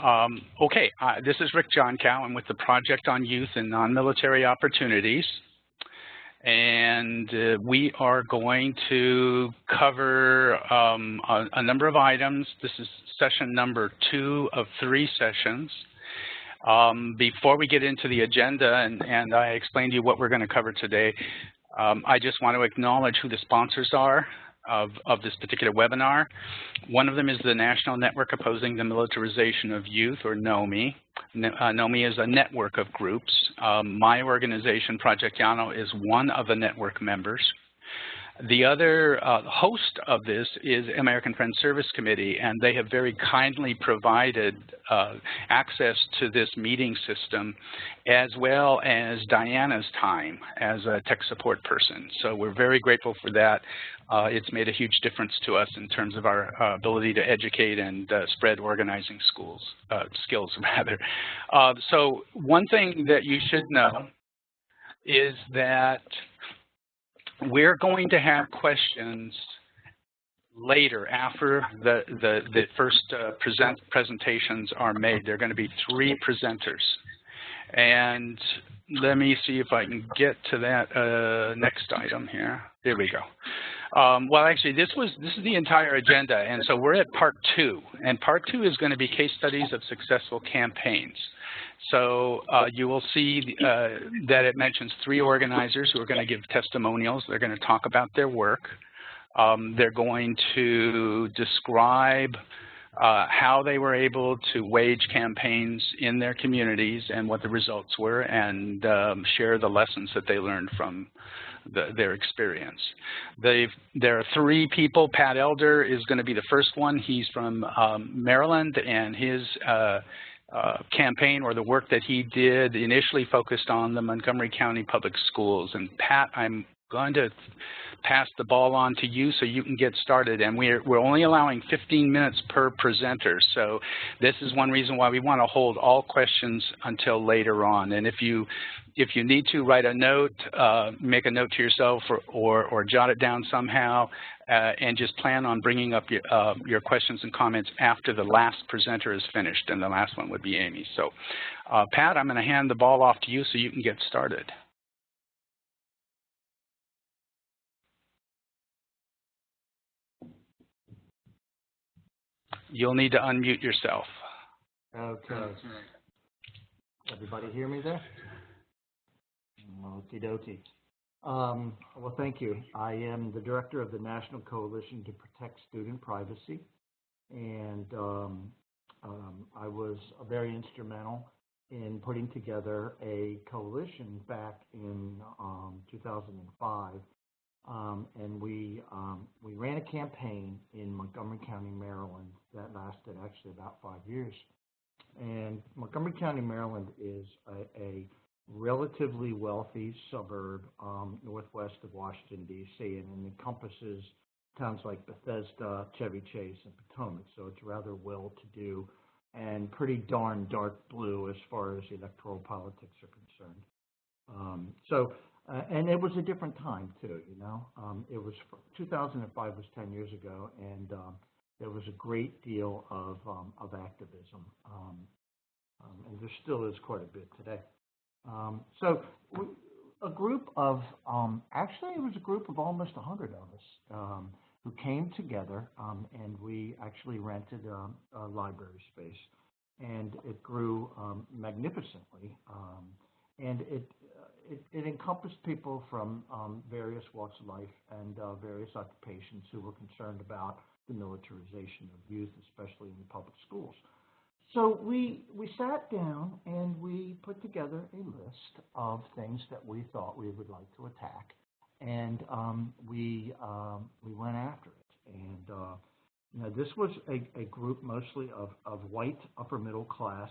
Okay, this is Rick Johncow. I'm with the Project on Youth and Non-Military Opportunities. And we are going to cover a number of items. This is session number 2 of 3 sessions. Before we get into the agenda and I explain to you what we're going to cover today, I just want to acknowledge who the sponsors are of this particular webinar. One of them is the National Network Opposing the Militarization of Youth, or NNOMY. NNOMY is a network of groups. My organization, Project Yano, is one of the network members. The other host of this is American Friends Service Committee, and they have very kindly provided access to this meeting system, as well as Diana's time as a tech support person. So we're very grateful for that. It's made a huge difference to us in terms of our ability to educate and spread organizing skills. So one thing that you should know is that we're going to have questions later after the first presentations are made. There are going to be 3 presenters. And let me see if I can get to that next item here. There we go. Well, actually, this is the entire agenda, and so we're at part 2. And part 2 is going to be case studies of successful campaigns. So you will see that it mentions 3 organizers who are going to give testimonials. They're going to talk about their work. They're going to describe how they were able to wage campaigns in their communities and what the results were, and share the lessons that they learned from their experience. There are 3 people. Pat Elder is going to be the first one. He's from Maryland, and his campaign, or the work that he did, initially focused on the Montgomery County Public Schools. And Pat, I'm going to pass the ball on to you so you can get started. And we're only allowing 15 minutes per presenter. So this is one reason why we want to hold all questions until later on. And if you need to write a note, make a note to yourself or jot it down somehow, and just plan on bringing up your questions and comments after the last presenter is finished, and the last one would be Amy. So Pat, I'm going to hand the ball off to you so you can get started. You'll need to unmute yourself. Okay. Everybody hear me there? Okie dokie. Well, thank you. I am the director of the National Coalition to Protect Student Privacy, and I was very instrumental in putting together a coalition back in 2005, and we ran a campaign in Montgomery County, Maryland, that lasted actually about 5 years. And Montgomery County, Maryland is a relatively wealthy suburb northwest of Washington, D.C., and it encompasses towns like Bethesda, Chevy Chase, and Potomac. So it's rather well-to-do and pretty darn dark blue as far as electoral politics are concerned. And it was a different time, too, you know. It was 2005 was 10 years ago, and there was a great deal of activism, and there still is quite a bit today. A group of, actually it was a group of almost 100 of us who came together, and we actually rented a library space, and it grew magnificently, and it encompassed people from various walks of life and various occupations who were concerned about the militarization of youth, especially in the public schools. So we sat down and we put together a list of things that we thought we would like to attack, and we went after it. And you know, this was a group mostly of white upper middle class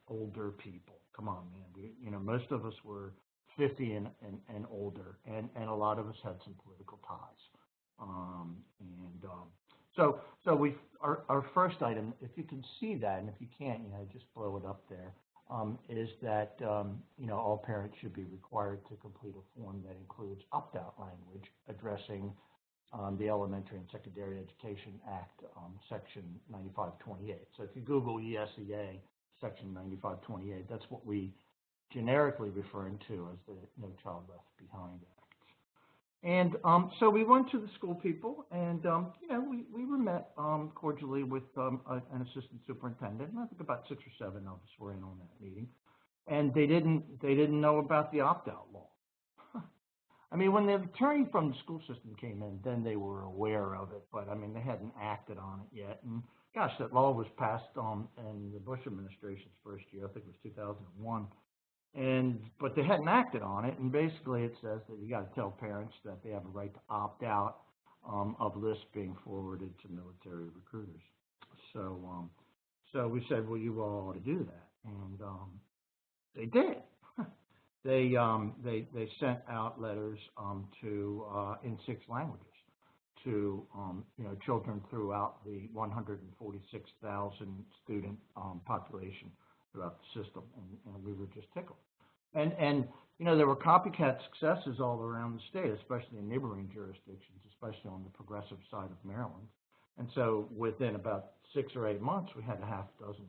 older people. Come on, man. You know, most of us were 50 and older, and a lot of us had some political ties. So our first item, if you can see that, and if you can't, you know, just blow it up there, is that you know, all parents should be required to complete a form that includes opt-out language addressing the Elementary and Secondary Education Act, Section 9528. So if you Google ESEA, Section 9528, that's what we generically referring to as the No Child Left Behind Act. And so we went to the school people, and we were met cordially with an assistant superintendent, and I think about 6 or 7 of us were in on that meeting, and they didn't know about the opt-out law. I mean, when the attorney from the school system came in, then they were aware of it, but I mean, they hadn't acted on it yet. And gosh, that law was passed in the Bush administration's first year, I think it was 2001. But they hadn't acted on it, and basically it says that you got to tell parents that they have a right to opt out of lists being forwarded to military recruiters. So, so we said, well, you all ought to do that, and they did. They sent out letters in 6 languages to children throughout the 146,000 student population throughout the system, and we were just tickled. And there were copycat successes all around the state, especially in neighboring jurisdictions, especially on the progressive side of Maryland. And so within about 6 or 8 months, we had a half dozen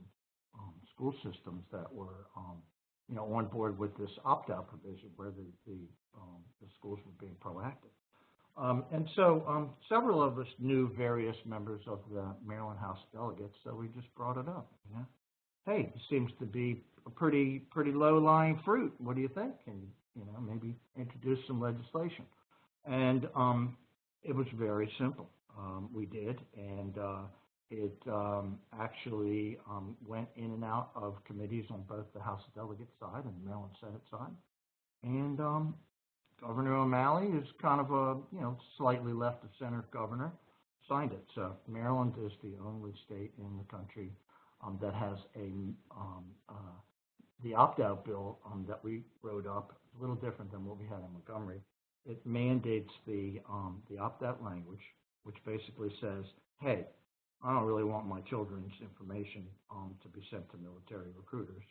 school systems that were on board with this opt-out provision, where the schools were being proactive. And so several of us knew various members of the Maryland House of Delegates, so we just brought it up. Hey, it seems to be a pretty low-lying fruit. What do you think? And maybe introduce some legislation. And it was very simple. We did, and it actually went in and out of committees on both the House of Delegates side and the Maryland Senate side. And Governor O'Malley is kind of a slightly left of center governor, signed it. So Maryland is the only state in the country that has the opt-out bill that we wrote up. It's a little different than what we had in Montgomery. It mandates the opt-out language, which basically says, hey, I don't really want my children's information to be sent to military recruiters.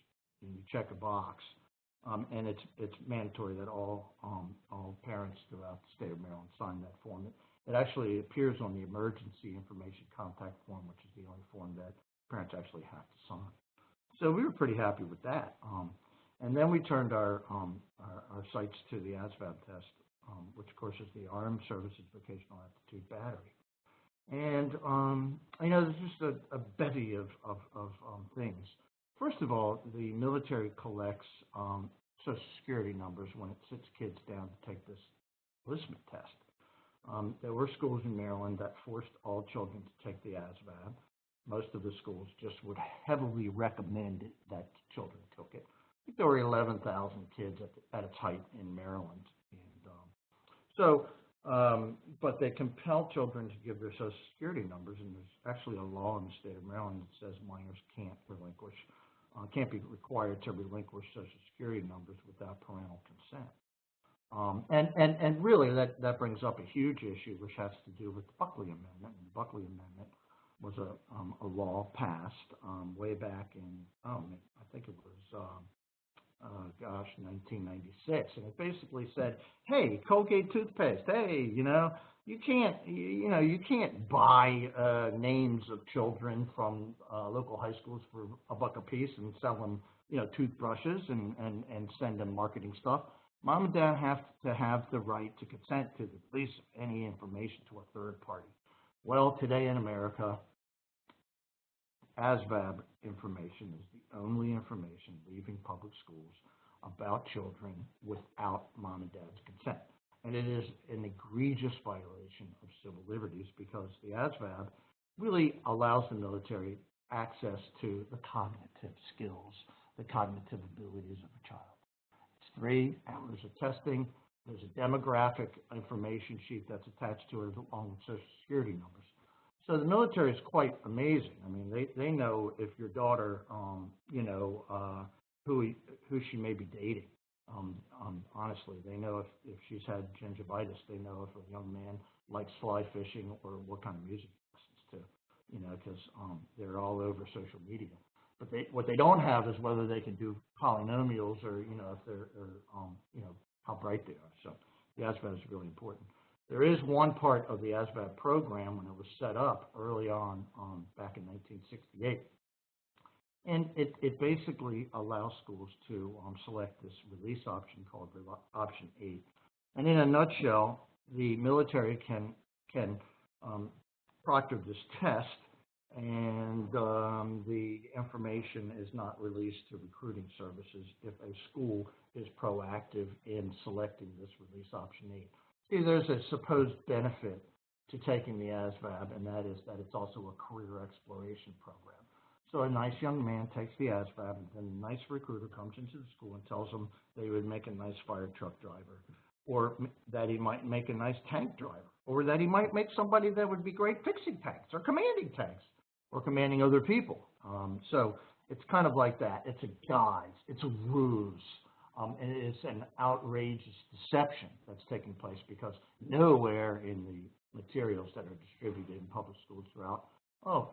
And you check a box, and it's mandatory that all parents throughout the state of Maryland sign that form. It actually appears on the emergency information contact form, which is the only form that parents actually have to sign. So we were pretty happy with that. And then we turned our sights to the Asvab Test, which of course is the Armed Services Vocational Aptitude Battery. And there's just a bevy of things. First of all, the military collects Social Security numbers when it sits kids down to take this enlistment test. There were schools in Maryland that forced all children to take the ASVAB. Most of the schools just would heavily recommend that children took it. I think there were 11,000 kids at its height in Maryland. And but they compel children to give their Social Security numbers, and there's actually a law in the state of Maryland that says minors can't be required to relinquish Social Security numbers without parental consent. And really that brings up a huge issue, which has to do with the Buckley Amendment. And the Buckley Amendment was a law passed way back in, I think it was 1996, and it basically said, hey, Colgate toothpaste, hey, you can't buy names of children from local high schools for $1 a piece and sell them, toothbrushes and send them marketing stuff. Mom and dad have to have the right to consent to the release of any information to a third party. Well, today in America, ASVAB information is the only information leaving public schools about children without mom and dad's consent. And it is an egregious violation of civil liberties because the ASVAB really allows the military access to the cognitive skills, the cognitive abilities of a child. It's 3 hours of testing. There's a demographic information sheet that's attached to it along with Social Security numbers. So the military is quite amazing. I mean, they know if your daughter, who she may be dating. Honestly, they know if she's had gingivitis. They know if a young man likes fly fishing or what kind of music he listens to, because they're all over social media. But what they don't have is whether they can do polynomials or if they're how bright they are. So the ASVAB is really important. There is one part of the Asvab program when it was set up early on, back in 1968, and it basically allows schools to select this release option called option 8. And in a nutshell, the military can proctor this test, and the information is not released to recruiting services if a school is proactive in selecting this release option 8. See, there's a supposed benefit to taking the ASVAB, and that is that it's also a career exploration program. So a nice young man takes the ASVAB, and then a nice recruiter comes into the school and tells him that he would make a nice fire truck driver, or that he might make a nice tank driver, or that he might make somebody that would be great fixing tanks or commanding tanks or commanding other people. So it's kind of like that. It's a guise. It's a ruse. And it's an outrageous deception that's taking place, because nowhere in the materials that are distributed in public schools throughout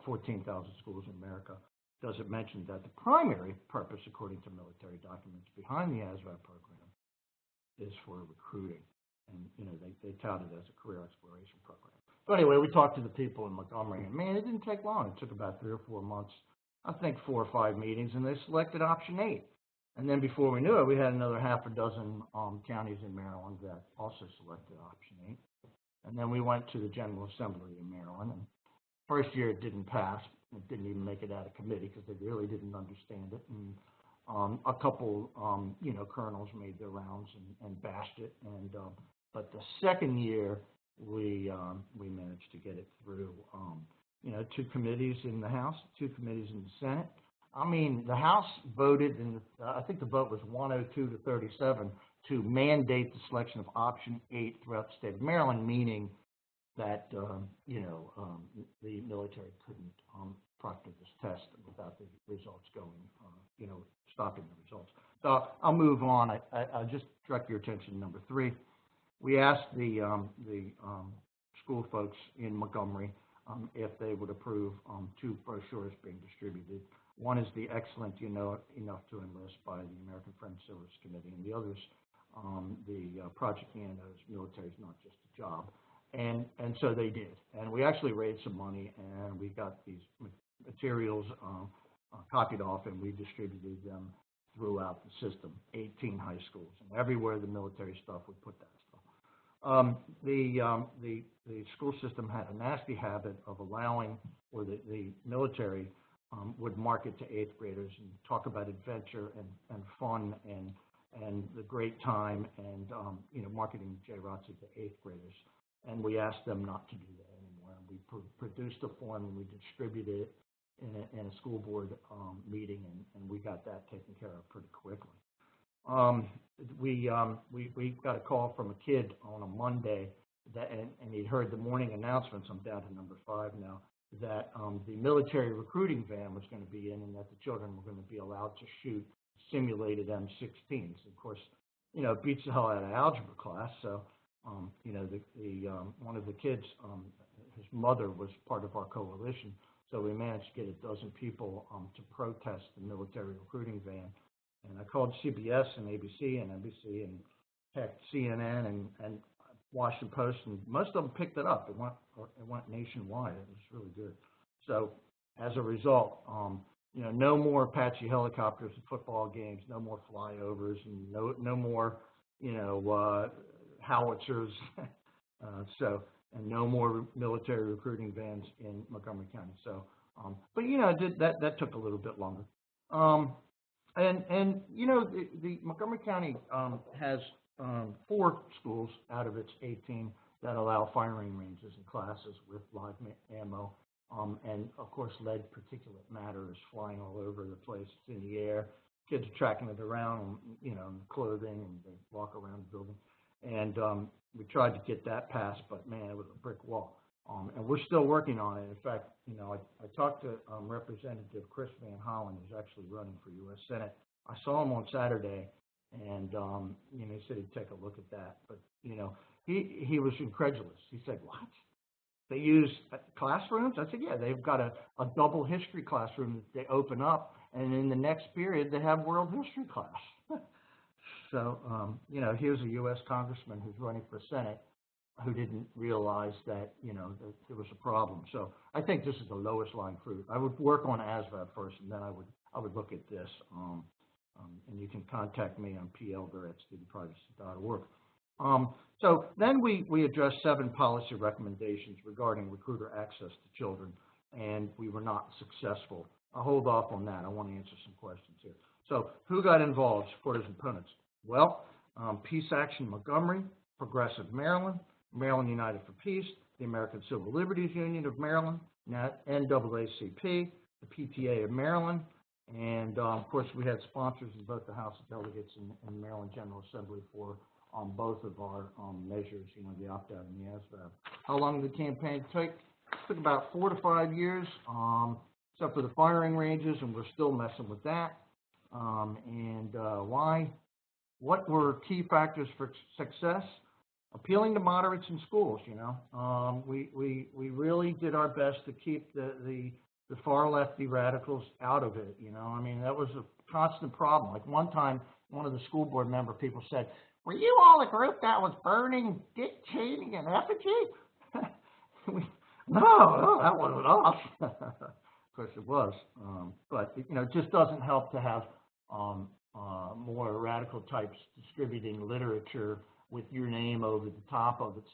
14,000 schools in America does it mention that the primary purpose, according to military documents, behind the ASVAB program is for recruiting. And, you know, they tout it as a career exploration program. So anyway, we talked to the people in Montgomery, and man, it didn't take long. It took about 3 or 4 months, I think 4 or 5 meetings, and they selected option 8. And then before we knew it, we had another half a dozen counties in Maryland that also selected option 8. And then we went to the General Assembly in Maryland, and first year it didn't pass. It didn't even make it out of committee because they really didn't understand it. And a couple, you know, colonels made their rounds and bashed it. And but the second year, we managed to get it through. You know, 2 committees in the House, 2 committees in the Senate. I mean, the House voted, and I think the vote was 102 to 37 to mandate the selection of option 8 throughout the state of Maryland, meaning that you know, the military couldn't proctor this test without the results going, you know, stopping the results. So I'll move on. I'll just direct your attention to number 3. We asked the school folks in Montgomery if they would approve 2 brochures being distributed. One is the Excellent You Know Enough to Enlist by the American Friends Service Committee, and the other is the Project NNO's Military is Not Just a Job. And so they did. And we actually raised some money, and we got these materials copied off, and we distributed them throughout the system, 18 high schools. And everywhere the military stuff, we put that stuff. The school system had a nasty habit of allowing, or the military would market to 8th graders and talk about adventure and fun and the great time, and you know, marketing JROTC to 8th graders. And we asked them not to do that anymore. And we produced a form, and we distributed it in a school board meeting, and we got that taken care of pretty quickly. We got a call from a kid on a Monday, and he'd heard the morning announcements. I'm down to number 5 now. That the military recruiting van was going to be in, and that the children were going to be allowed to shoot simulated M16s. Of course, you know, it beats the hell out of algebra class. So, you know, one of the kids, his mother was part of our coalition. So we managed to get a dozen people to protest the military recruiting van. And I called CBS and ABC and NBC and heck, CNN and Washington Post, and most of them picked it up. It went nationwide. It was really good. So as a result, you know, no more Apache helicopters at football games, no more flyovers, and no more, you know, howitzers. And no more military recruiting vans in Montgomery County. So, but you know, that took a little bit longer. And you know, the Montgomery County has 4 schools out of its 18 that allow firing ranges and classes with live ammo. And of course, lead particulate matter is flying all over the place. It's in the air. Kids are tracking it around, you know, in clothing, and they walk around the building. And we tried to get that passed, but man, it was a brick wall. And we're still working on it. In fact, you know, I talked to Representative Chris Van Hollen, who's actually running for U.S. Senate. I saw him on Saturday, and you know, he said he'd take a look at that. But you know, he was incredulous. He said, "What? They use classrooms?" I said, "Yeah, they've got a double history classroom that they open up, and in the next period they have world history class." So, you know, here's a U.S. congressman who's running for Senate, who didn't realize that, that there was a problem. So I think this is the lowest lying fruit. I would work on Asvab first, and then I would look at this. And you can contact me on plder@studentprivacy.org. So then we addressed 7 policy recommendations regarding recruiter access to children, and we were not successful. I'll hold off on that. I want to answer some questions here. So who got involved, supporters and opponents? Well, Peace Action Montgomery, Progressive Maryland, Maryland United for Peace, the American Civil Liberties Union of Maryland, NAACP, the PTA of Maryland, and of course we had sponsors in both the House of Delegates and Maryland General Assembly for both of our measures, the opt-out and the ASVAB. How long did the campaign take? It took about 4 to 5 years, except for the firing ranges, and we're still messing with that. Why? What were key factors for success? Appealing to moderates in schools, we really did our best to keep the far lefty radicals out of it, I mean, that was a constant problem. Like one time, one of the school board member people said, "Were you all a group that was burning Dick Cheney in effigy?" No, that wasn't us. Of course it was, but it just doesn't help to have more radical types distributing literature with your name over the top of it,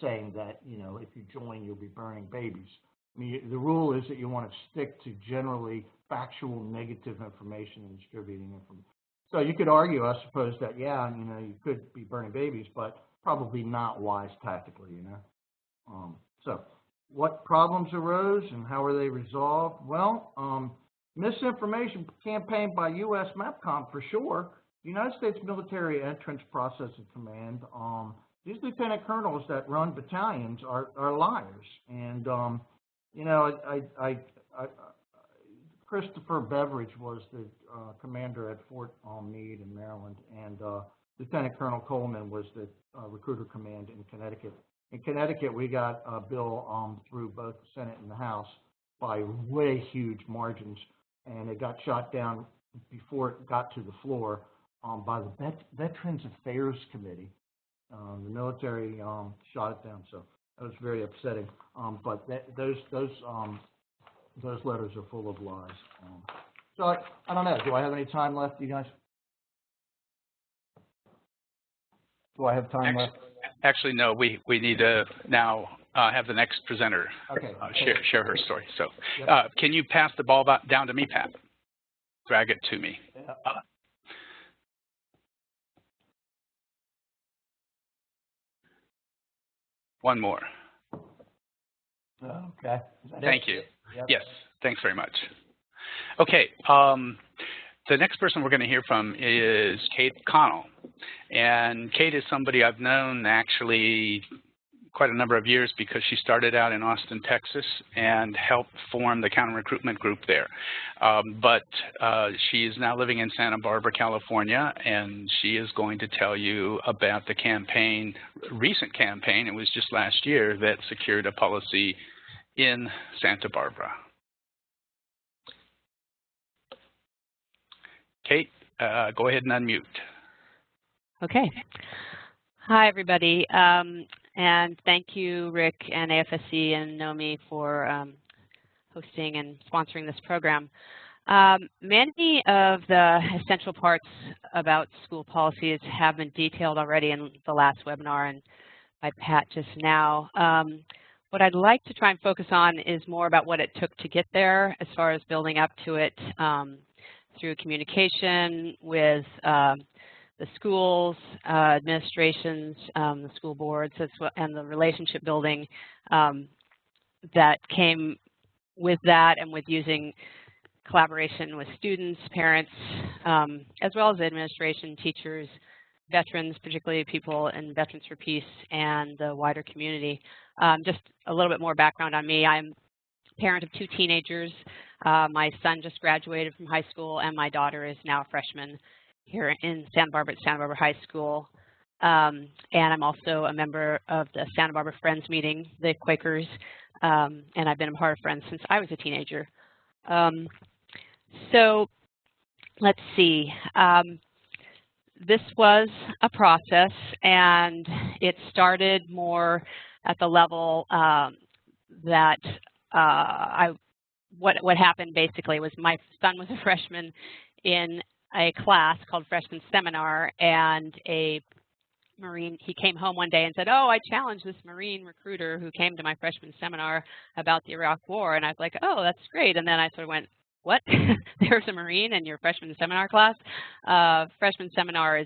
saying that, if you join, you'll be burning babies. I mean, the rule is that you want to stick to generally factual negative information and distributing information. So you could argue, I suppose, that, yeah, you could be burning babies, but probably not wise tactically, So what problems arose and how were they resolved? Well, misinformation campaign by U.S. MEPCOM for sure. The United States Military Entrance Processing Command, these lieutenant colonels that run battalions are liars. And, Christopher Beveridge was the commander at Fort Meade in Maryland, and Lieutenant Colonel Coleman was the recruiter command in Connecticut. In Connecticut, we got a bill through both the Senate and the House by way huge margins, and it got shot down before it got to the floor by the Veterans Affairs Committee. The military shot it down, so that was very upsetting. But those letters are full of lies. So I don't know. Do I have any time left, you guys? Do I have time left? Actually, no. We need to now have the next presenter share her story. So yep. Can you pass the ball down to me, Pat? Drag it to me. Yeah. One more. Okay. Thank you. Yep. Yes, thanks very much. Okay, the next person we're going to hear from is Kate Connell. And Kate is somebody I've known actually quite a number of years because she started out in Austin, Texas, and helped form the counter-recruitment group there. But she is now living in Santa Barbara, California, and she is going to tell you about the campaign, recent campaign, it was just last year, that secured a policy in Santa Barbara. Kate, go ahead and unmute. Okay. Hi, everybody. And thank you, Rick and AFSC and NNOMY for hosting and sponsoring this program. Many of the essential parts about school policies have been detailed already in the last webinar and by Pat just now. What I'd like to try and focus on is more about what it took to get there as far as building up to it through communication with the schools, administrations, the school boards, as well, and the relationship building that came with that, and with using collaboration with students, parents, as well as administration, teachers, veterans, particularly people in Veterans for Peace, and the wider community. Just a little bit more background on me. I'm a parent of 2 teenagers. My son just graduated from high school, and my daughter is now a freshman here in Santa Barbara at Santa Barbara High School. And I'm also a member of the Santa Barbara Friends meeting, the Quakers, and I've been a part of Friends since I was a teenager. So let's see. this was a process, and it started more at the level that what happened basically was my son was a freshman in a class called Freshman Seminar, and a Marine, he came home one day and said, oh, I challenged this Marine recruiter who came to my freshman seminar about the Iraq War. And I was like, oh, that's great. And then I sort of went, what? There's a Marine in your freshman seminar class? Freshman seminar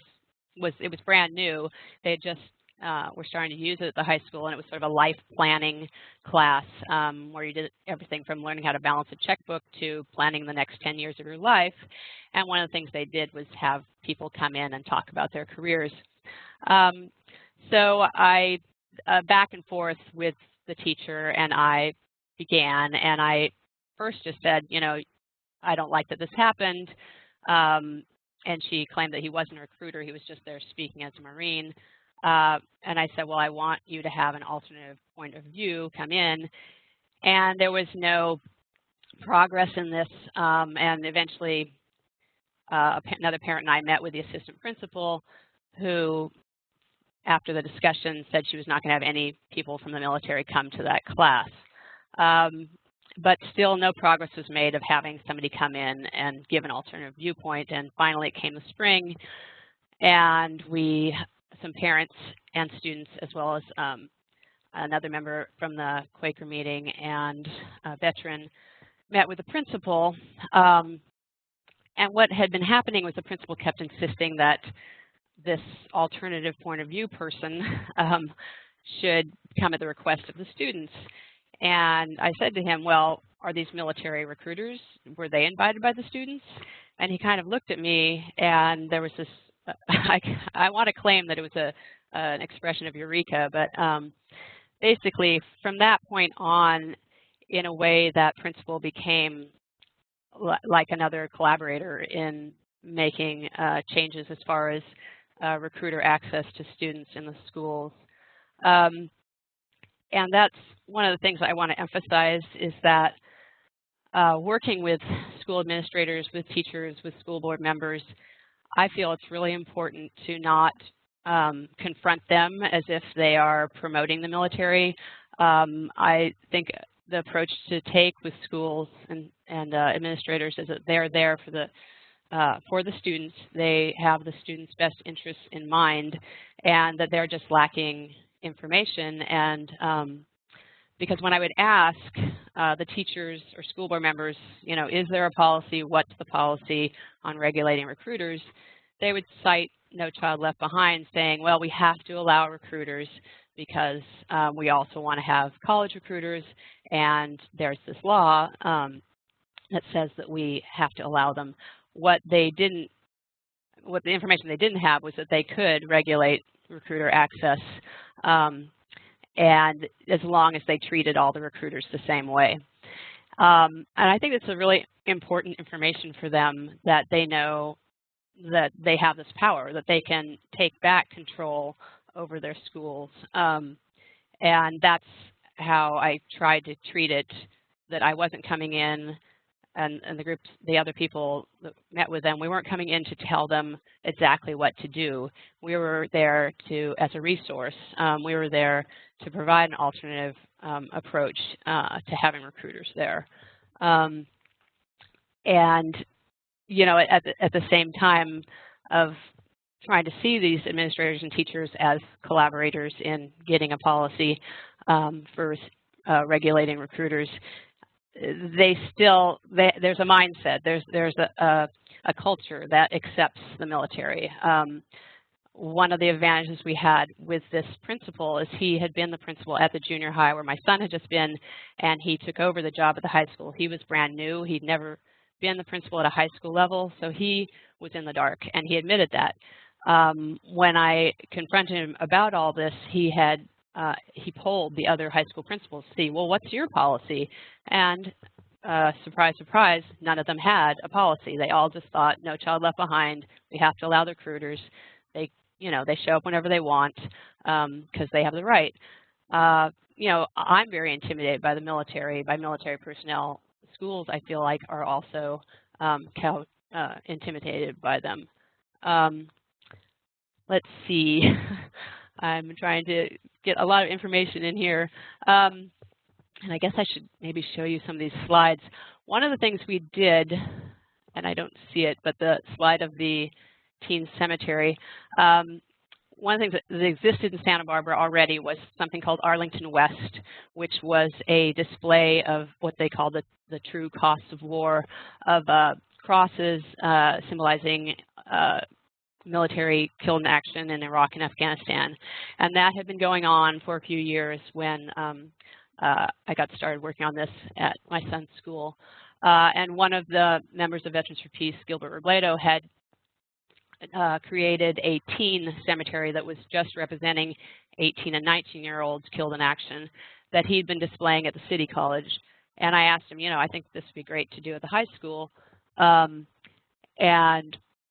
was brand new. They just were starting to use it at the high school, and it was sort of a life planning class where you did everything from learning how to balance a checkbook to planning the next 10 years of your life. And one of the things they did was have people come in and talk about their careers. So I, back and forth with the teacher, and I began, and I first just said, you know, I don't like that this happened. And she claimed that he wasn't a recruiter, he was just there speaking as a Marine. And I said, well, I want you to have an alternative point of view come in. And there was no progress in this. And eventually, another parent and I met with the assistant principal, who, after the discussion, said she was not going to have any people from the military come to that class. But still no progress was made of having somebody come in and give an alternative viewpoint. And finally it came the spring, and some parents and students, as well as another member from the Quaker meeting and a veteran, met with the principal. And what had been happening was the principal kept insisting that this alternative point of view person should come at the request of the students. And I said to him, well, are these military recruiters, were they invited by the students? And he kind of looked at me, and there was this, I want to claim that it was an expression of eureka, but basically from that point on, in a way, that principal became like another collaborator in making changes as far as recruiter access to students in the schools. And that's one of the things I want to emphasize, is that working with school administrators, with teachers, with school board members, I feel it's really important to not confront them as if they are promoting the military. I think the approach to take with schools and administrators is that they're there for the students. They have the students' best interests in mind, and that they're just lacking information. And because when I would ask the teachers or school board members, you know, is there a policy? What's the policy on regulating recruiters? They would cite No Child Left Behind, saying, well, we have to allow recruiters because we also want to have college recruiters, and there's this law that says that we have to allow them. What the information they didn't have was that they could regulate recruiter access, and as long as they treated all the recruiters the same way. And I think it's a really important information for them, that they know that they have this power, that they can take back control over their schools. And that's how I tried to treat it, that I wasn't coming in, and the groups, the other people that met with them, we weren't coming in to tell them exactly what to do. We were there as a resource. We were there to provide an alternative approach to having recruiters there. And, you know, at the same time of trying to see these administrators and teachers as collaborators in getting a policy for regulating recruiters, there's a mindset, there's a culture that accepts the military. One of the advantages we had with this principal is he had been the principal at the junior high where my son had just been, and he took over the job at the high school. He was brand new. He'd never been the principal at a high school level, so he was in the dark, and he admitted that. When I confronted him about all this, he polled the other high school principals to see, well, what's your policy? And surprise, surprise, none of them had a policy. They all just thought, no child left behind. We have to allow the recruiters. They show up whenever they want because they have the right. You know, I'm very intimidated by the military, by military personnel. Schools, I feel like, are also intimidated by them. let's see. I'm trying to get a lot of information in here. And I guess I should maybe show you some of these slides. One of the things we did, and I don't see it, but the slide of the teen cemetery, one of the things that existed in Santa Barbara already was something called Arlington West, which was a display of what they call the true costs of war, of crosses symbolizing military killed in action in Iraq and Afghanistan. And that had been going on for a few years when I got started working on this at my son's school. And one of the members of Veterans for Peace, Gilbert Robledo, had created a teen cemetery that was just representing 18 and 19-year-olds killed in action that he'd been displaying at the City College. And I asked him, you know, I think this would be great to do at the high school. And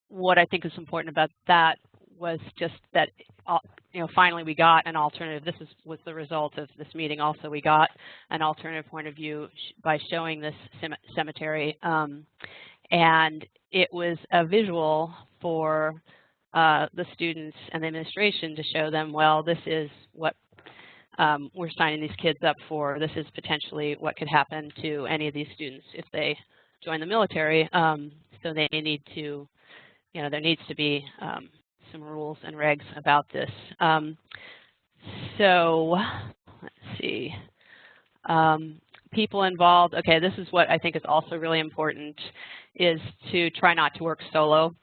what I think is important about that was just that, you know, finally we got an alternative. This was the result of this meeting also. We got an alternative point of view by showing this cemetery. And it was a visual for the students and the administration to show them, well, this is what we're signing these kids up for. This is potentially what could happen to any of these students if they join the military. So they need to, you know, there needs to be some rules and regs about this. So let's see. People involved. Okay, this is what I think is also really important, is to try not to work solo,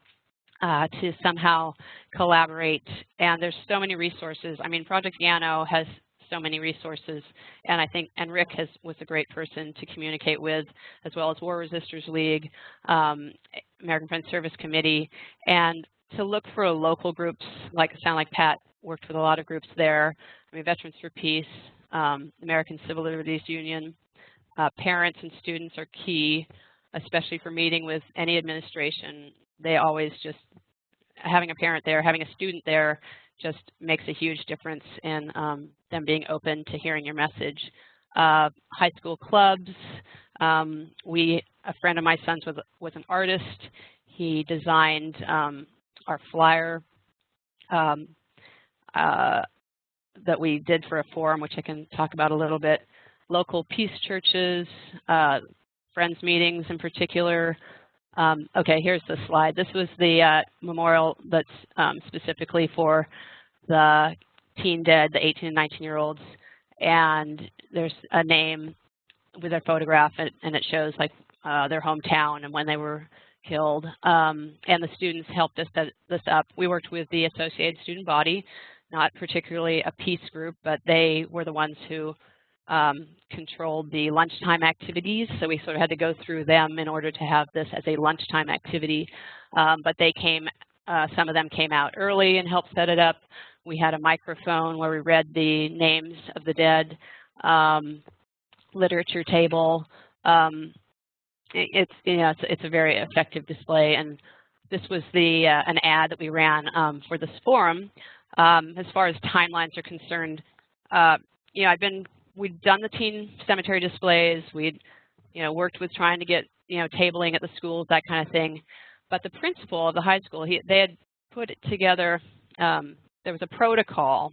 to somehow collaborate. And there's so many resources. I mean, Project Yano has so many resources, and I think, and Rick was a great person to communicate with, as well as War Resisters League, American Friends Service Committee, and to look for local groups, like sound like Pat worked with a lot of groups there. I mean, Veterans for Peace, American Civil Liberties Union, parents and students are key, especially for meeting with any administration. They always just, having a parent there, having a student there, just makes a huge difference in them being open to hearing your message. High school clubs. A friend of my son's was an artist. He designed our flyer that we did for a forum, which I can talk about a little bit. Local peace churches, friends meetings in particular. Okay, here's the slide. This was the memorial that's specifically for the teen dead, the 18 and 19-year-olds. And there's a name with their photograph, and it shows like their hometown and when they were killed. And the students helped us set this up. We worked with the Associated Student Body, not particularly a peace group, but they were the ones who controlled the lunchtime activities. So we sort of had to go through them in order to have this as a lunchtime activity. But they came, some of them came out early and helped set it up. We had a microphone where we read the names of the dead, literature table. It's a very effective display, and this was the an ad that we ran for this forum. As far as timelines are concerned, we'd done the teen cemetery displays. We'd worked with trying to get tabling at the schools, that kind of thing. But the principal of the high school, they had put it together. There was a protocol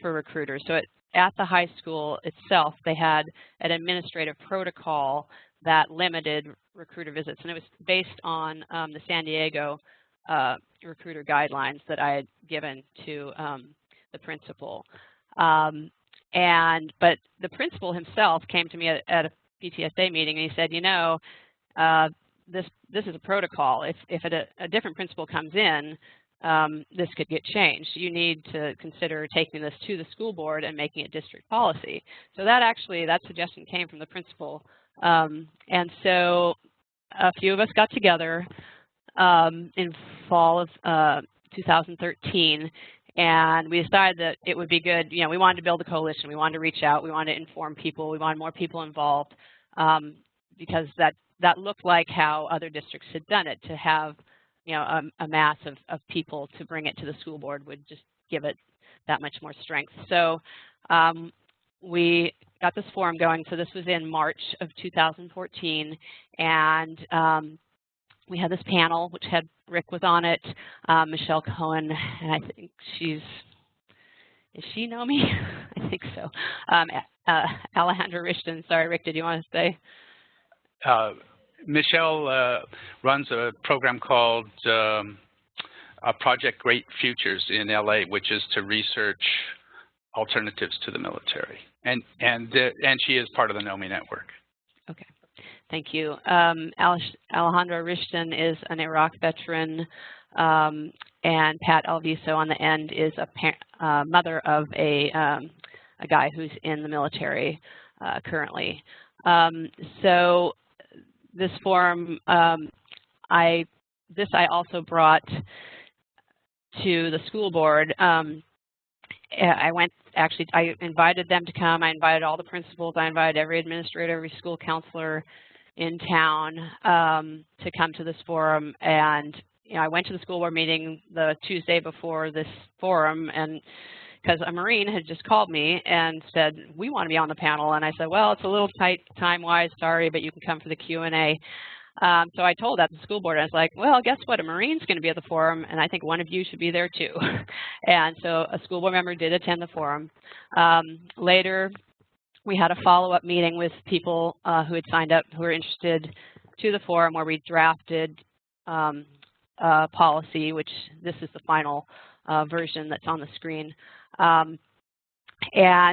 for recruiters. So at the high school itself, they had an administrative protocol that limited recruiter visits, and it was based on the San Diego recruiter guidelines that I had given to the principal. But the principal himself came to me at a PTSA meeting, and he said, this is a protocol. If a different principal comes in, this could get changed. You need to consider taking this to the school board and making it district policy. So that suggestion came from the principal. And so a few of us got together in fall of 2013, and we decided that it would be good. We wanted to build a coalition. We wanted to reach out. We wanted to inform people. We wanted more people involved because that looked like how other districts had done it. To have a mass of people to bring it to the school board would just give it that much more strength. So we got this forum going. So this was in March of 2014, and we had this panel which had Rick was on it, Michelle Cohen, and I think is she NNOMY? I think so. Alejandra Richton, sorry, Rick, did you want to say? Michelle runs a program called Project Great Futures in LA, which is to research alternatives to the military, and she is part of the NNOMY network. Okay, thank you. Alejandra Richton is an Iraq veteran, and Pat Alviso on the end is a mother of a guy who's in the military currently. So this forum, I also brought to the school board. I invited them to come. I invited all the principals. I invited every administrator, every school counselor in town to come to this forum. And I went to the school board meeting the Tuesday before this forum, and because a Marine had just called me and said, we want to be on the panel. And I said, well, it's a little tight time-wise, sorry, but you can come for the Q&A. So I told that to the school board. I was like, well, guess what? A Marine's going to be at the forum, and I think one of you should be there too. And so a school board member did attend the forum. Later, we had a follow-up meeting with people who had signed up, who were interested to the forum, where we drafted policy, which this is the final version that's on the screen. And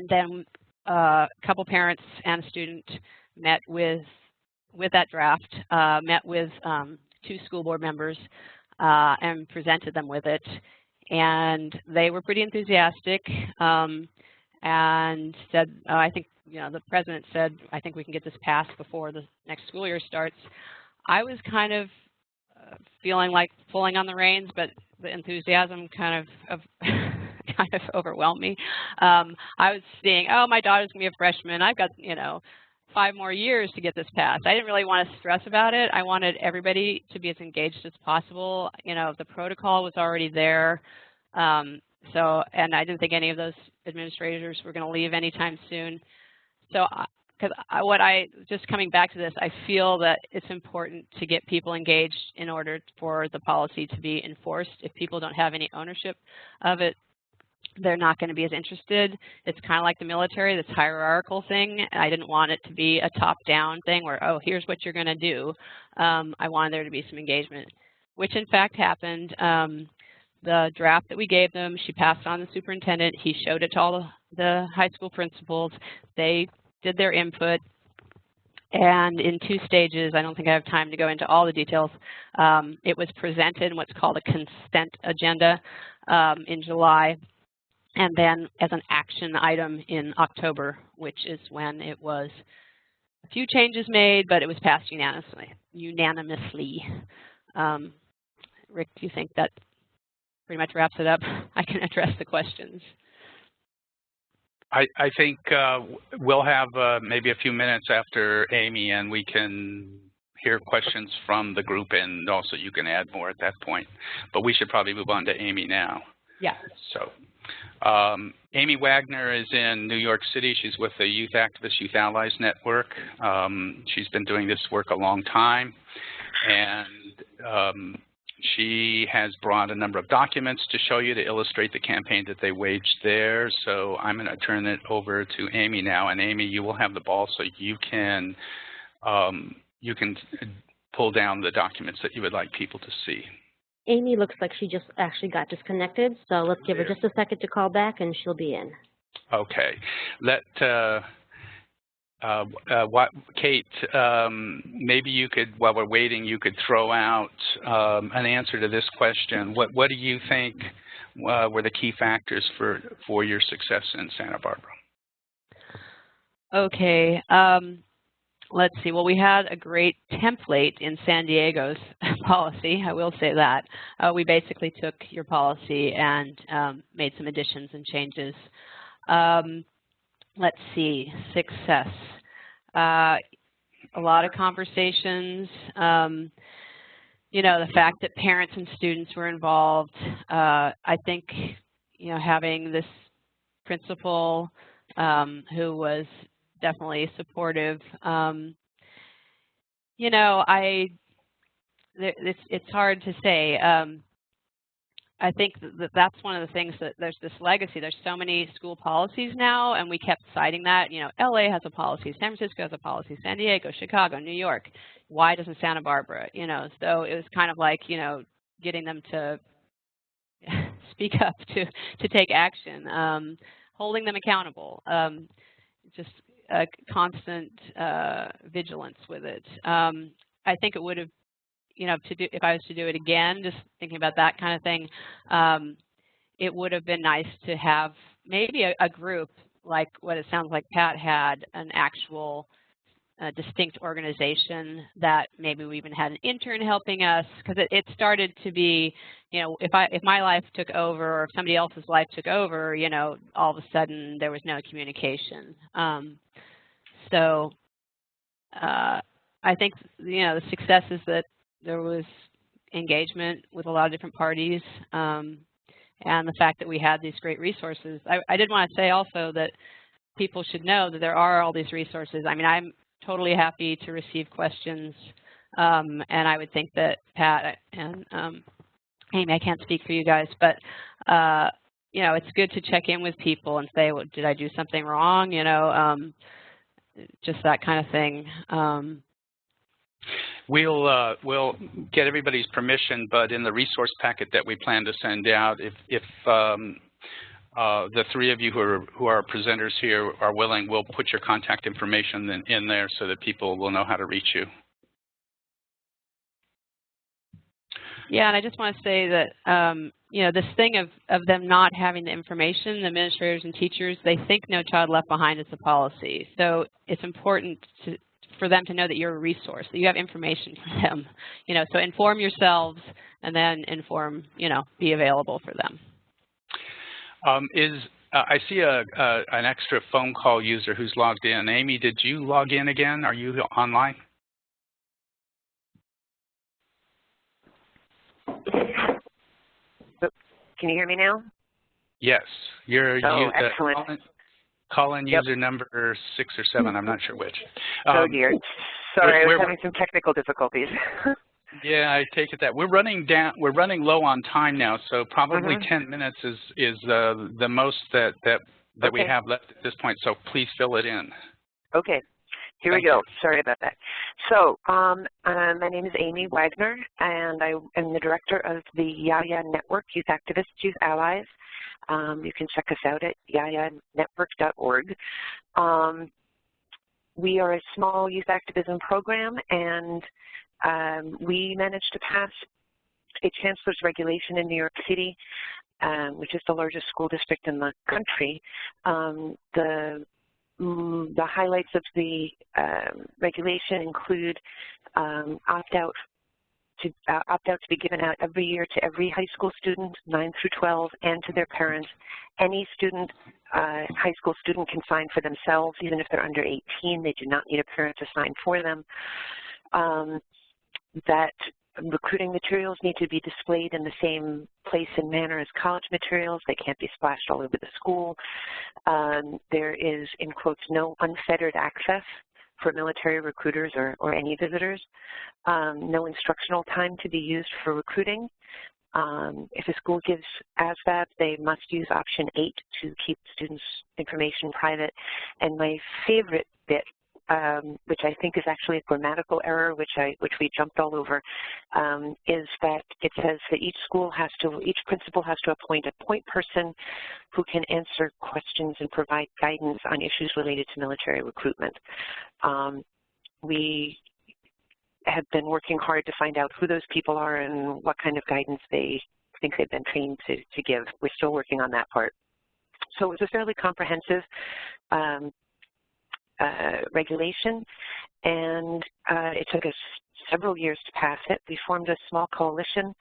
then a couple parents and a student met with that draft, met with 2 school board members and presented them with it. And they were pretty enthusiastic and said, I think, the president said, I think we can get this passed before the next school year starts. I was kind of feeling like pulling on the reins, but the enthusiasm kind of overwhelmed me. I was seeing, oh, my daughter's going to be a freshman. I've got, 5 more years to get this passed. I didn't really want to stress about it. I wanted everybody to be as engaged as possible. The protocol was already there. And I didn't think any of those administrators were going to leave anytime soon. So just coming back to this, I feel that it's important to get people engaged in order for the policy to be enforced. If people don't have any ownership of it, they're not going to be as interested. It's kind of like the military, this hierarchical thing. I didn't want it to be a top-down thing where, oh, here's what you're going to do. I wanted there to be some engagement, which in fact happened. The draft that we gave them, she passed on the superintendent. He showed it to all the high school principals. They did their input. And in 2 stages, I don't think I have time to go into all the details, it was presented in what's called a consent agenda in July, and then as an action item in October, which is when it was a few changes made, but it was passed unanimously. Rick, do you think that pretty much wraps it up? I can address the questions. I think we'll have maybe a few minutes after Amy, and we can hear questions from the group, and also you can add more at that point. But we should probably move on to Amy now. Yeah. So Amy Wagner is in New York City. She's with the Youth Activists, Youth Allies Network. She's been doing this work a long time, and she has brought a number of documents to show you to illustrate the campaign that they waged there. So I'm going to turn it over to Amy now. And Amy, you will have the ball, so you can pull down the documents that you would like people to see. Amy looks like she just actually got disconnected, so let's give her just a second to call back, and she'll be in. Okay. Kate, maybe you could, while we're waiting, you could throw out an answer to this question. What do you think were the key factors for your success in Santa Barbara? Okay. Let's see. Well, we had a great template in San Diego's policy. I will say that. We basically took your policy and made some additions and changes. Let's see. Success. A lot of conversations. The fact that parents and students were involved. I think, having this principal who was definitely supportive. it's hard to say. I think that's one of the things that there's this legacy. There's so many school policies now, and we kept citing that. You know, LA has a policy, San Francisco has a policy, San Diego, Chicago, New York. Why doesn't Santa Barbara? You know, so it was kind of like, you know, getting them to speak up, to take action, holding them accountable, just a constant vigilance with it. I think it would have, you know, if I was to do it again, just thinking about that kind of thing, it would have been nice to have maybe a group like what it sounds like Pat had, an actual distinct organization that maybe we even had an intern helping us, because it started to be, you know, if my life took over or if somebody else's life took over, you know, all of a sudden there was no communication. So I think, you know, the success is that there was engagement with a lot of different parties, and the fact that we had these great resources. I did want to say also that people should know that there are all these resources. I mean, I'm totally happy to receive questions, and I would think that Pat and Amy, I can't speak for you guys, but you know, it's good to check in with people and say, well, did I do something wrong? You know, just that kind of thing. We'll get everybody's permission, but in the resource packet that we plan to send out, if the three of you who are presenters here are willing, we'll put your contact information in there so that people will know how to reach you. Yeah, and I just want to say that, you know, this thing of them not having the information, the administrators and teachers, they think No Child Left Behind is a policy. So it's important for them to know that you're a resource, that you have information for them. You know, so inform yourselves and then inform, you know, be available for them. I see an extra phone call user who's logged in. Amy, did you log in again? Are you online? Can you hear me now? Yes. Excellent. Call-in user number 6 or 7. I'm not sure which. Oh, dear. Sorry, I was having some technical difficulties. Yeah, I take it that we're running low on time now, so probably 10 minutes is the most that we have left at this point. So please fill it in. Okay. Here we go. Sorry about that. So my name is Amy Wagner, and I am the director of the YAYA Network, Youth Activists, Youth Allies. You can check us out at yayanetwork.org. We are a small youth activism program, and we managed to pass a chancellor's regulation in New York City, which is the largest school district in the country. The highlights of the regulation include opt-out to be given out every year to every high school student, 9 through 12, and to their parents. Any student, high school student, can sign for themselves, even if they're under 18. They do not need a parent to sign for them. That recruiting materials need to be displayed in the same place and manner as college materials. They can't be splashed all over the school. There is, in quotes, no unfettered access for military recruiters or any visitors. No instructional time to be used for recruiting. If a school gives Asvab, they must use option 8 to keep students' information private. And my favorite bit, which I think is actually a grammatical error, which we jumped all over, is that it says that each principal has to appoint a point person who can answer questions and provide guidance on issues related to military recruitment. We have been working hard to find out who those people are and what kind of guidance they think they've been trained to give. We're still working on that part. So it was a fairly comprehensive regulation, and it took us several years to pass it. We formed a small coalition.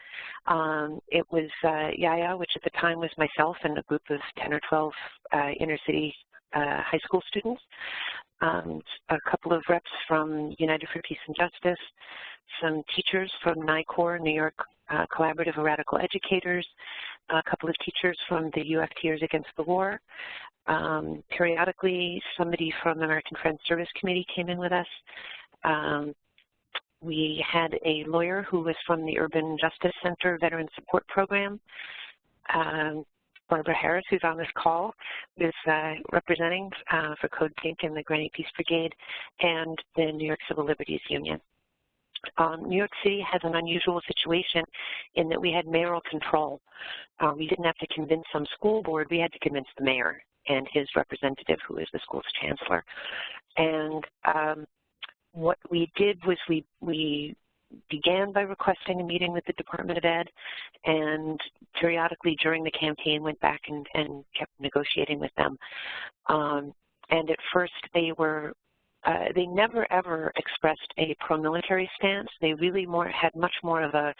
It was YAYA, which at the time was myself and a group of 10 or 12 inner city high school students, a couple of reps from United for Peace and Justice, some teachers from NICOR, New York Collaborative of Radical Educators, a couple of teachers from the UFTers Against the War. Periodically, somebody from the American Friends Service Committee came in with us. We had a lawyer who was from the Urban Justice Center Veteran Support Program. Barbara Harris, who's on this call, is representing for Code Pink and the Granny Peace Brigade and the New York Civil Liberties Union. New York City has an unusual situation in that we had mayoral control. We didn't have to convince some school board, we had to convince the mayor and his representative, who is the school's chancellor. And what we did was we began by requesting a meeting with the Department of Ed, and periodically during the campaign went back and kept negotiating with them. And at first they never ever expressed a pro-military stance. They really had much more of a,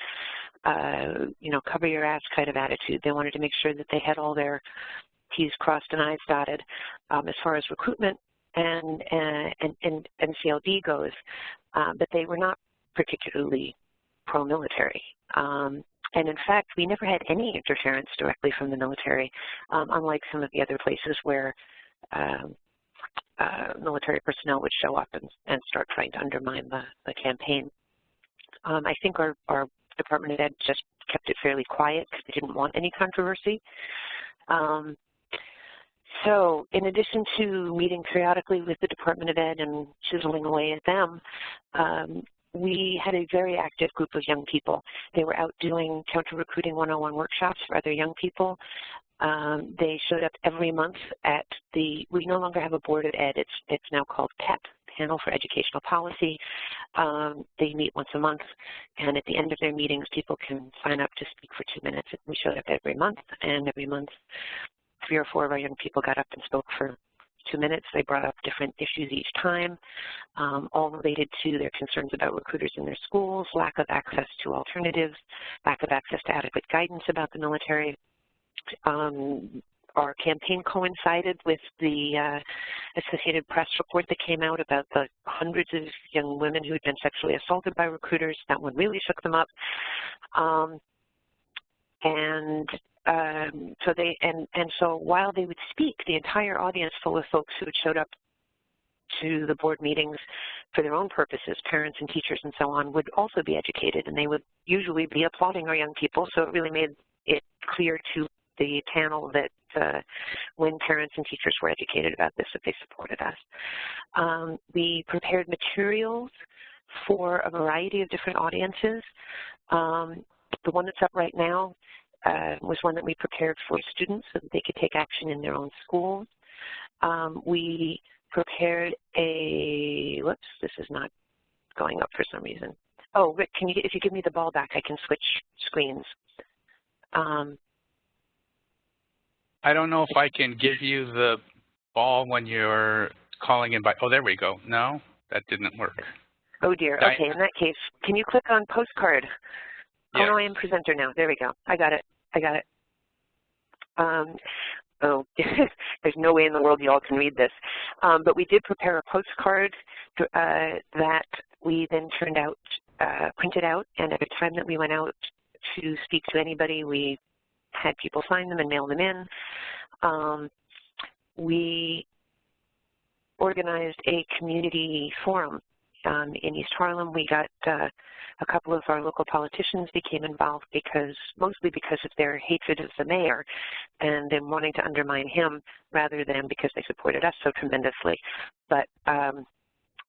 cover your ass kind of attitude. They wanted to make sure that they had all their T's crossed and I's dotted as far as recruitment and NCLB goes, but they were not particularly pro-military. And in fact, we never had any interference directly from the military, unlike some of the other places where military personnel would show up and start trying to undermine the campaign. I think our Department of Ed just kept it fairly quiet because they didn't want any controversy. So in addition to meeting periodically with the Department of Ed and chiseling away at them, we had a very active group of young people. They were out doing counter-recruiting 101 workshops for other young people. They showed up every month at we no longer have a board of ed, it's now called PEP, Panel for Educational Policy. They meet once a month, and at the end of their meetings, people can sign up to speak for 2 minutes. We showed up every month, and every month 3 or 4 of our young people got up and spoke for 2 minutes. They brought up different issues each time, all related to their concerns about recruiters in their schools, lack of access to alternatives, lack of access to adequate guidance about the military. Our campaign coincided with the Associated Press report that came out about the hundreds of young women who had been sexually assaulted by recruiters. That one really shook them up. So while they would speak, the entire audience full of folks who had showed up to the board meetings for their own purposes, parents and teachers and so on, would also be educated, and they would usually be applauding our young people. So it really made it clear to the panel that when parents and teachers were educated about this, that they supported us. We prepared materials for a variety of different audiences. The one that's up right now was one that we prepared for students so that they could take action in their own schools. We prepared whoops, this is not going up for some reason. Oh, Rick, if you give me the ball back, I can switch screens. I don't know if I can give you the ball when you're calling in by, oh, there we go. No, that didn't work. Oh dear, okay, in that case, can you click on postcard? Yes. Oh no, I am presenter now, there we go. I got it. Oh, there's no way in the world you all can read this. But we did prepare a postcard that we then printed out, and at the time that we went out to speak to anybody, we had people sign them and mail them in. We organized a community forum in East Harlem. We got a couple of our local politicians became involved mostly because of their hatred of the mayor and them wanting to undermine him rather than because they supported us so tremendously. But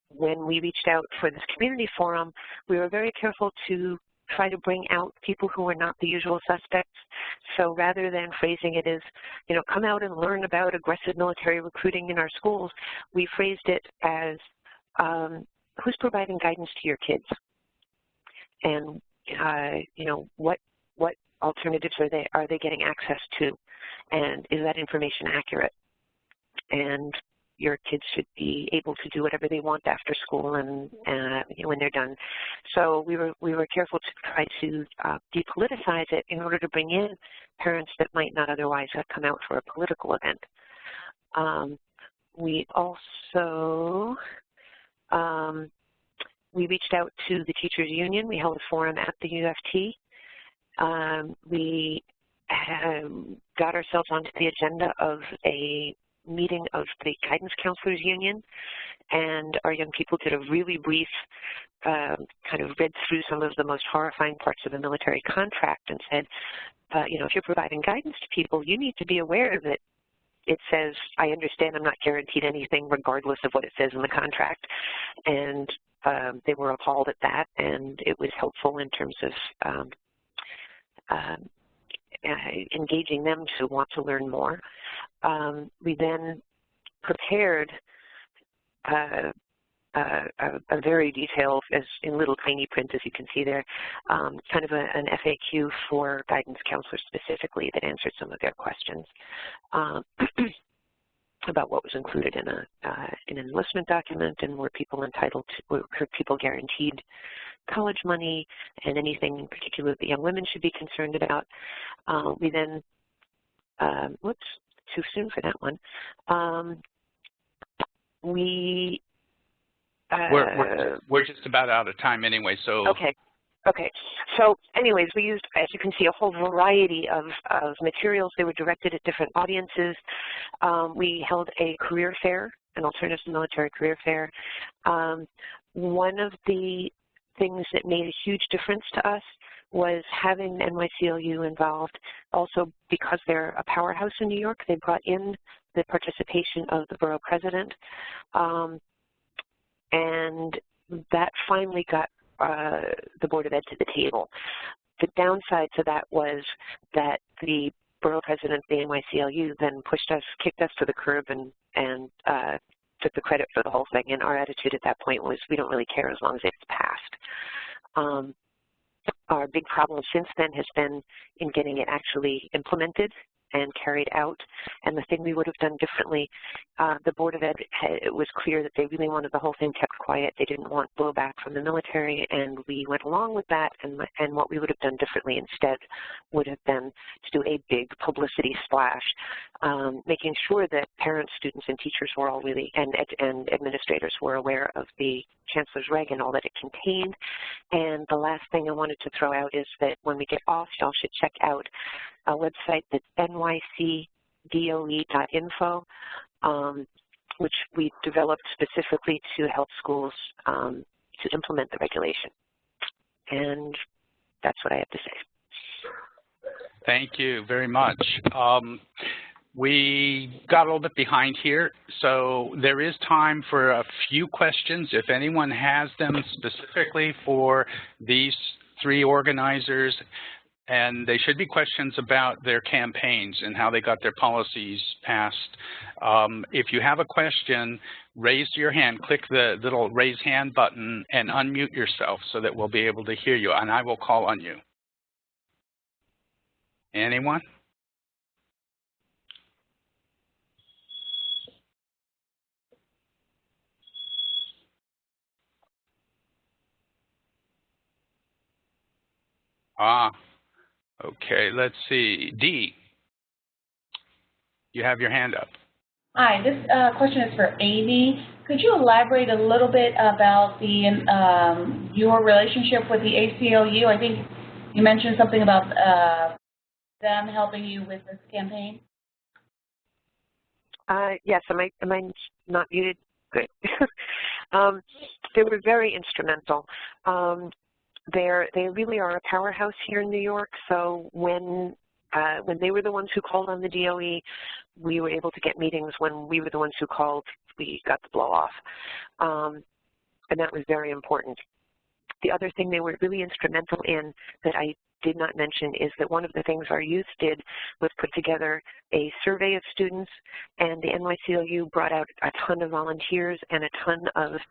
when we reached out for this community forum, we were very careful to try to bring out people who are not the usual suspects. So rather than phrasing it as, come out and learn about aggressive military recruiting in our schools, we phrased it as, who's providing guidance to your kids? And, what alternatives are they getting access to? And is that information accurate? And your kids should be able to do whatever they want after school and when they're done. So we were careful to try to depoliticize it in order to bring in parents that might not otherwise have come out for a political event. We also we reached out to the teachers union. We held a forum at the UFT. We got ourselves onto the agenda of a meeting of the Guidance Counselors Union, and our young people did a really brief kind of read through some of the most horrifying parts of the military contract and said, you know, if you're providing guidance to people, you need to be aware that it says, I understand I'm not guaranteed anything regardless of what it says in the contract. And they were appalled at that, and it was helpful in terms of engaging them to want to learn more. We then prepared a very detailed, as in little tiny print as you can see there, kind of an FAQ for guidance counselors specifically that answered some of their questions about what was included in an enlistment document, and were people entitled to, were people guaranteed college money, and anything in particular that young women should be concerned about. We then, whoops, too soon for that one. We're just about out of time anyway, so. Okay. Okay, so anyways, we used, as you can see, a whole variety of materials. They were directed at different audiences. We held a career fair, an alternative to military career fair. One of the things that made a huge difference to us was having NYCLU involved. Also, because they're a powerhouse in New York, they brought in the participation of the borough president. And that finally got the Board of Ed to the table. The downside to that was that the borough president of the NYCLU then kicked us to the curb and took the credit for the whole thing. And our attitude at that point was, we don't really care as long as it's passed. Our big problem since then has been in getting it actually implemented and carried out. And the thing we would have done differently, the Board of Ed, it was clear that they really wanted the whole thing kept quiet. They didn't want blowback from the military, and we went along with that. And what we would have done differently instead would have been to do a big publicity splash, making sure that parents, students, and teachers were all really, and administrators were aware of the Chancellor's Reg and all that it contained. And the last thing I wanted to throw out is that when we get off, y'all should check out a website that's nycdoe.info, which we developed specifically to help schools to implement the regulation. And that's what I have to say. Thank you very much. We got a little bit behind here, so there is time for a few questions. If anyone has them specifically for these three organizers, and they should be questions about their campaigns and how they got their policies passed. If you have a question, raise your hand, click the little raise hand button, and unmute yourself so that we'll be able to hear you, and I will call on you. Anyone? Okay, let's see. Dee, you have your hand up. Hi, this question is for Amy. Could you elaborate a little bit about the your relationship with the ACLU? I think you mentioned something about them helping you with this campaign. Yes, am I not muted? Good. They were very instrumental. They really are a powerhouse here in New York. So when they were the ones who called on the DOE, we were able to get meetings. When we were the ones who called, we got the blow off, and that was very important. The other thing they were really instrumental in that I did not mention is that one of the things our youth did was put together a survey of students, and the NYCLU brought out a ton of volunteers and a ton of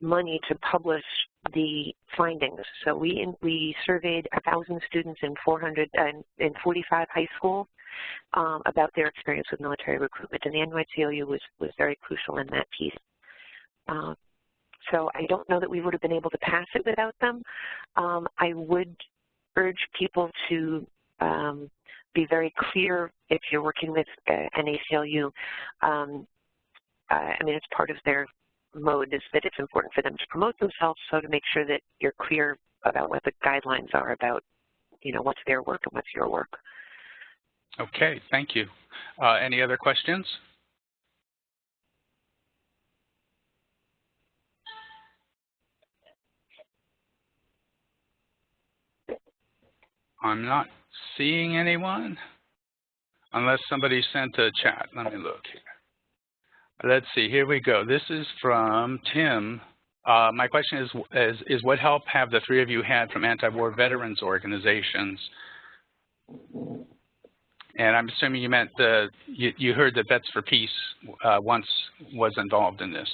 money to publish the findings. So we surveyed 1,000 students in 45 high schools about their experience with military recruitment, and the NYCLU was very crucial in that piece. So I don't know that we would have been able to pass it without them. I would urge people to be very clear if you're working with an ACLU. I mean, it's part of their mode is that it's important for them to promote themselves, so to make sure that you're clear about what the guidelines are about, you know, what's their work and what's your work. Okay, thank you. Any other questions? I'm not seeing anyone unless somebody sent a chat. Let me look here. Let's see, here we go. This is from Tim. My question is what help have the three of you had from anti-war veterans organizations? And I'm assuming you meant you heard that Vets for Peace once was involved in this.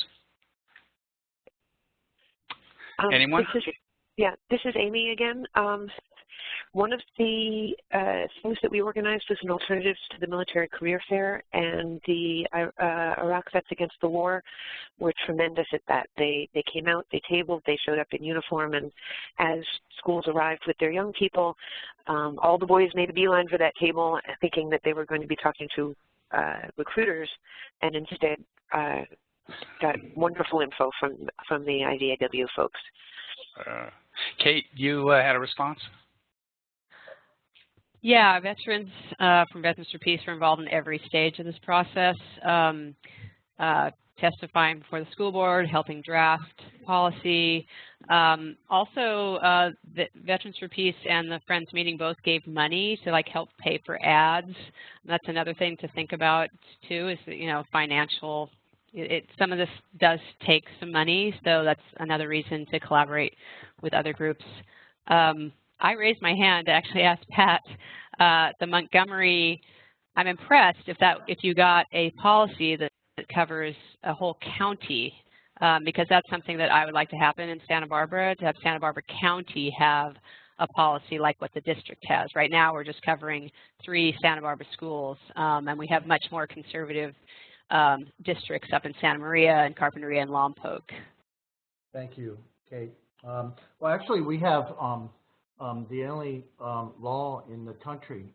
Anyone? This is Amy again. One of the things that we organized was an Alternatives to the Military Career Fair, and the Iraq Vets Against the War were tremendous at that. They came out, they tabled, they showed up in uniform, and as schools arrived with their young people, all the boys made a beeline for that table, thinking that they were going to be talking to recruiters, and instead got wonderful info from the IVAW folks. Kate, you had a response? Yeah, veterans from Veterans for Peace were involved in every stage of this process, testifying before the school board, helping draft policy. Also, the Veterans for Peace and the Friends meeting both gave money to help pay for ads. And that's another thing to think about too, is that, financial. Some of this does take some money, so that's another reason to collaborate with other groups. I raised my hand to actually ask Pat, the Montgomery, I'm impressed if you got a policy that covers a whole county, because that's something that I would like to happen in Santa Barbara, to have Santa Barbara County have a policy like what the district has. Right now we're just covering 3 Santa Barbara schools, and we have much more conservative districts up in Santa Maria and Carpinteria and Lompoc. Thank you, Kate. Well, actually, we have the only law in the country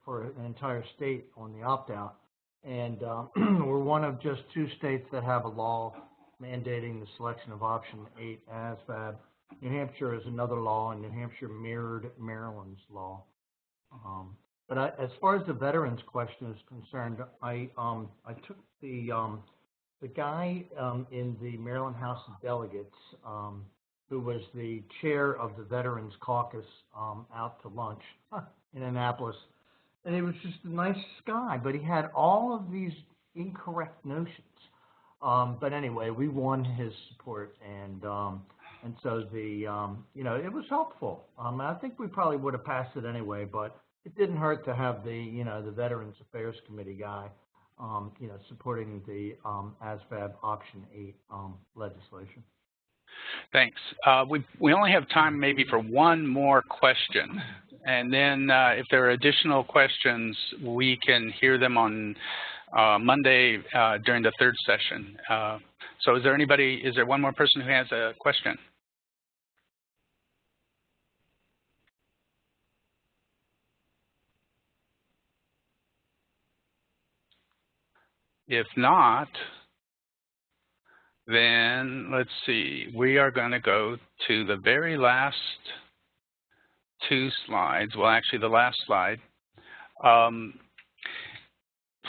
for an entire state on the opt-out, and we're one of just 2 states that have a law mandating the selection of option 8 Asvab. New Hampshire is another law, and New Hampshire mirrored Maryland's law. But as far as the veterans question is concerned, I took the guy in the Maryland House of Delegates, who was the chair of the Veterans Caucus, out to lunch in Annapolis. And he was just a nice guy, but he had all of these incorrect notions. But anyway, we won his support, and so it was helpful. I think we probably would have passed it anyway, but it didn't hurt to have the Veterans Affairs Committee guy, supporting the ASVAB Option 8 legislation. Thanks. We only have time maybe for one more question, and then if there are additional questions, we can hear them on Monday during the 3rd session. So is there one more person who has a question? If not, then let's see. We are going to go to the very last 2 slides. Well, actually, the last slide.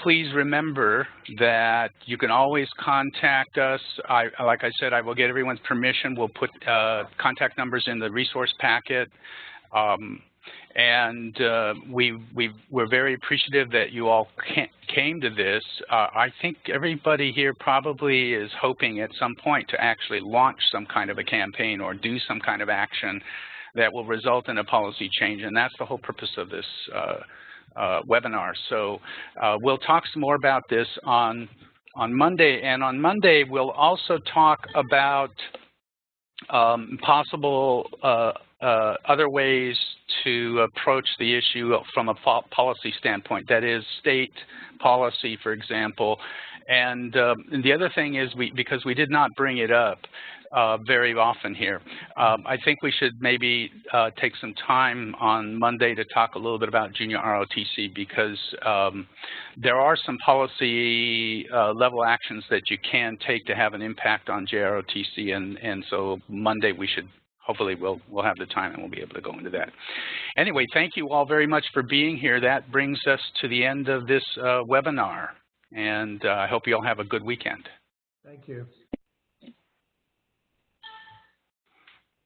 Please remember that you can always contact us. Like I said, I will get everyone's permission. We'll put contact numbers in the resource packet. We're very appreciative that you all came to this. I think everybody here probably is hoping at some point to actually launch some kind of a campaign or do some kind of action that will result in a policy change, and that's the whole purpose of this webinar. So we'll talk some more about this on Monday, and on Monday we'll also talk about possible other ways to approach the issue from a policy standpoint, that is state policy, for example. And the other thing is, because we did not bring it up very often here, I think we should maybe take some time on Monday to talk a little bit about junior ROTC, because there are some policy level actions that you can take to have an impact on JROTC, and so Monday we should, hopefully we'll have the time and we'll be able to go into that. Anyway, thank you all very much for being here. That brings us to the end of this webinar, and I hope you all have a good weekend. Thank you.